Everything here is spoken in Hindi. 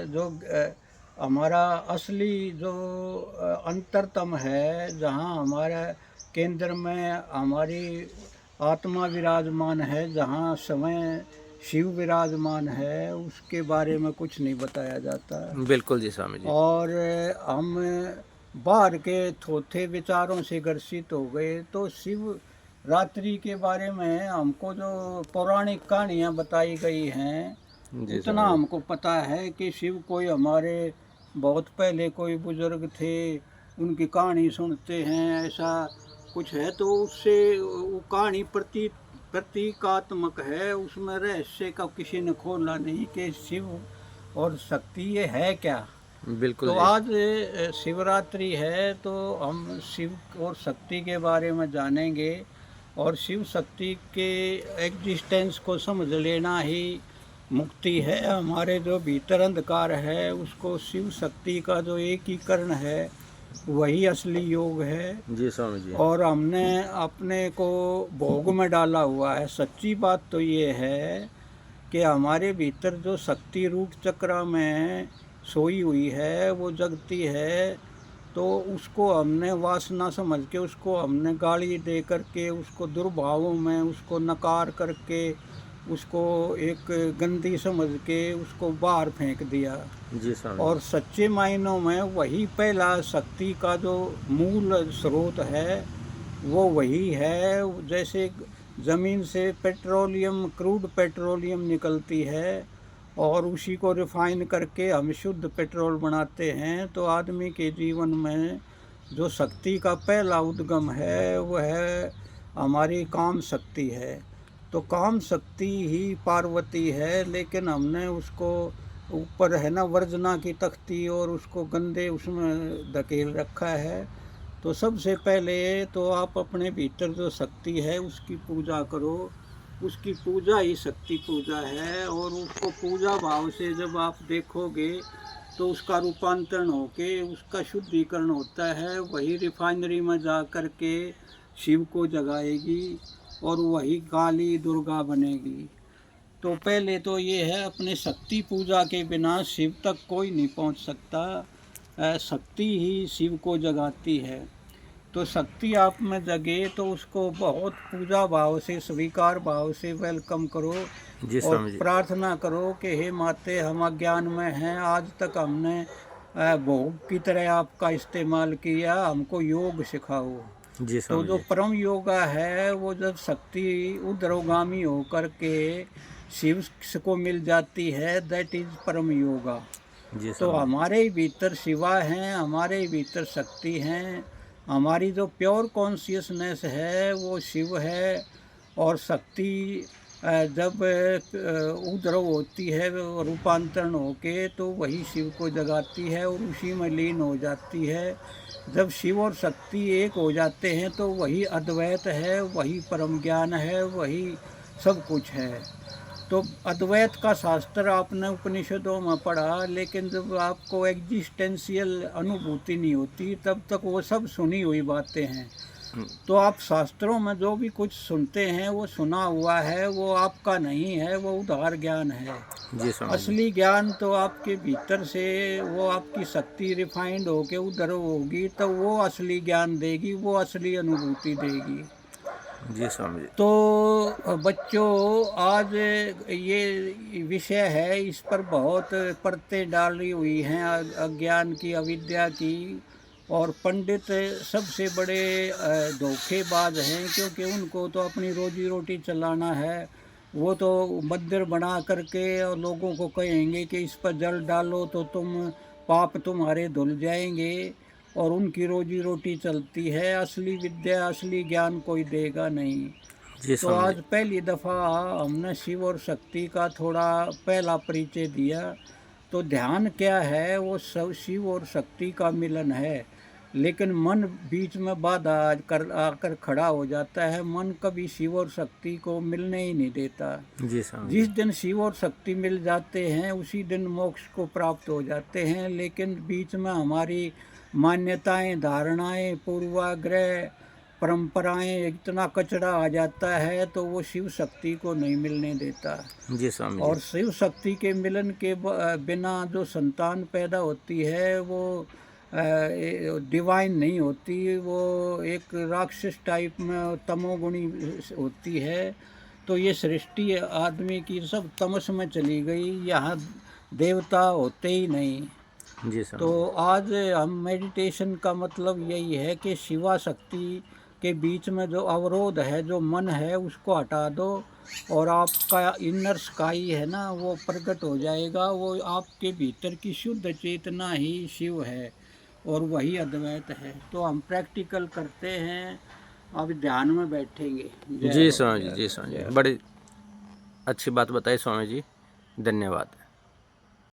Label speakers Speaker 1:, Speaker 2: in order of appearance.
Speaker 1: जो हमारा असली जो अंतरतम है, जहाँ हमारा केंद्र में हमारी आत्मा विराजमान है, जहाँ समय शिव विराजमान है, उसके बारे में कुछ नहीं बताया जाता।
Speaker 2: बिल्कुल जी स्वामी जी।
Speaker 1: और हम बाहर के थोथे विचारों से ग्रसित हो गए, तो शिव रात्रि के बारे में हमको जो पौराणिक कहानियाँ बताई गई हैं,
Speaker 2: जी
Speaker 1: उतना
Speaker 2: स्वामी जी।
Speaker 1: हमको पता है कि शिव कोई हमारे बहुत पहले कोई बुजुर्ग थे, उनकी कहानी सुनते हैं, ऐसा कुछ है। तो उससे वो कहानी प्रतीकात्मक है, उसमें रहस्य का किसी ने खोला नहीं कि शिव और शक्ति ये है क्या।
Speaker 2: बिल्कुल
Speaker 1: तो
Speaker 2: जी।
Speaker 1: आज शिवरात्रि है, तो हम शिव और शक्ति के बारे में जानेंगे, और शिव शक्ति के एग्जिस्टेंस को समझ लेना ही मुक्ति है। हमारे जो भीतर अंधकार है, उसको शिव शक्ति का जो एकीकरण है, वही असली योग है।
Speaker 2: जी स्वामी जी।
Speaker 1: और हमने अपने को भोग में डाला हुआ है। सच्ची बात तो ये है कि हमारे भीतर जो शक्ति रूट चक्र में सोई हुई है, वो जगती है, तो उसको हमने वासना समझ के, उसको हमने गाली दे करके, उसको दुर्भावों में उसको नकार करके, उसको एक गंदी समझ के उसको बाहर फेंक दिया।
Speaker 2: जी स्वामी जी।
Speaker 1: और सच्चे मायनों में वही पहला शक्ति का जो मूल स्रोत है, वो वही है। जैसे ज़मीन से पेट्रोलियम, क्रूड पेट्रोलियम निकलती है, और उसी को रिफाइन करके हम शुद्ध पेट्रोल बनाते हैं। तो आदमी के जीवन में जो शक्ति का पहला उद्गम है, वह हमारी काम शक्ति है। तो काम शक्ति ही पार्वती है, लेकिन हमने उसको ऊपर है ना वर्जना की तख्ती, और उसको गंदे उसमें धकेल रखा है। तो सबसे पहले तो आप अपने भीतर जो शक्ति है उसकी पूजा करो। उसकी पूजा ही शक्ति पूजा है, और उसको पूजा भाव से जब आप देखोगे, तो उसका रूपांतरण होके उसका शुद्धिकरण होता है। वही रिफाइनरी में जा कर के शिव को जगाएगी, और वही काली दुर्गा बनेगी। तो पहले तो ये है, अपने शक्ति पूजा के बिना शिव तक कोई नहीं पहुंच सकता। शक्ति ही शिव को जगाती है। तो शक्ति आप में जगे, तो उसको बहुत पूजा भाव से, स्वीकार भाव से वेलकम करो,
Speaker 2: जी
Speaker 1: और
Speaker 2: स्वामी जी।
Speaker 1: प्रार्थना करो कि हे माते, हम अज्ञान में हैं, आज तक हमने भोग की तरह आपका इस्तेमाल किया, हमको योग सिखाओ।
Speaker 2: जी
Speaker 1: तो
Speaker 2: स्वामी
Speaker 1: जो
Speaker 2: जी।
Speaker 1: परम योगा है, वो जब शक्ति उद्रोगामी होकर के शिव को मिल जाती है, दैट इज परम योगा।
Speaker 2: जी
Speaker 1: तो
Speaker 2: स्वामी जी।
Speaker 1: हमारे ही भीतर शिवा हैं, हमारे ही भीतर शक्ति हैं। हमारी जो प्योर कॉन्शियसनेस है, वो शिव है। और शक्ति जब उद्रव होती है रूपांतरण होके, तो वही शिव को जगाती है और उसी में लीन हो जाती है। जब शिव और शक्ति एक हो जाते हैं, तो वही अद्वैत है, वही परम ज्ञान है, वही सब कुछ है। तो अद्वैत का शास्त्र आपने उपनिषदों में पढ़ा, लेकिन जब आपको एग्जिस्टेंशियल अनुभूति नहीं होती, तब तक वो सब सुनी हुई बातें हैं। तो आप शास्त्रों में जो भी कुछ सुनते हैं, वो सुना हुआ है, वो आपका नहीं है, वो उधार ज्ञान है।
Speaker 2: जी स्वामी जी।
Speaker 1: असली ज्ञान तो आपके भीतर से, वो आपकी शक्ति रिफाइंड होके उधर होगी, तो वो असली ज्ञान देगी, वो असली अनुभूति देगी।
Speaker 2: जी स्वामी जी।
Speaker 1: तो बच्चों, आज ये विषय है, इस पर बहुत परतें डाली हुई हैं अज्ञान की, अविद्या की। और पंडित सबसे बड़े धोखेबाज हैं, क्योंकि उनको तो अपनी रोजी रोटी चलाना है। वो तो मंदिर बना करके और लोगों को कहेंगे कि इस पर जल डालो तो पाप तुम्हारे धुल जाएंगे, और उनकी रोजी रोटी चलती है। असली विद्या, असली ज्ञान कोई देगा नहीं।
Speaker 2: जी
Speaker 1: तो
Speaker 2: स्वामी जी।
Speaker 1: आज पहली दफ़ा हमने शिव और शक्ति का थोड़ा पहला परिचय दिया। तो ध्यान क्या है, वो सब शिव और शक्ति का मिलन है। लेकिन मन बीच में बाधा आकर खड़ा हो जाता है। मन कभी शिव और शक्ति को मिलने ही नहीं देता।
Speaker 2: जी स्वामी
Speaker 1: जिस
Speaker 2: जी।
Speaker 1: दिन शिव और शक्ति मिल जाते हैं, उसी दिन मोक्ष को प्राप्त हो जाते हैं। लेकिन बीच में हमारी मान्यताएं, धारणाएं, पूर्वाग्रह परंपराएं इतना कचरा आ जाता है तो वो शिव शक्ति को नहीं मिलने देता।
Speaker 2: जी स्वामी
Speaker 1: और
Speaker 2: जी।
Speaker 1: शिव शक्ति के मिलन के बिना जो संतान पैदा होती है वो डिवाइन नहीं होती, वो एक राक्षस टाइप में तमोगुणी होती है। तो ये सृष्टि आदमी की सब तमस में चली गई, यहाँ देवता होते ही नहीं।
Speaker 2: जी स्वामी
Speaker 1: तो आज हम मेडिटेशन का मतलब यही है कि शिवा शक्ति के बीच में जो अवरोध है, जो मन है, उसको हटा दो और आपका इनर स्काई है ना, वो प्रकट हो जाएगा। वो आपके भीतर की शुद्ध चेतना ही शिव है और वही अद्वैत है। तो हम प्रैक्टिकल करते हैं, अब ध्यान में बैठेंगे।
Speaker 2: जी स्वामी जी। जी स्वामी जी, बड़ी अच्छी बात बताई स्वामी जी, धन्यवाद।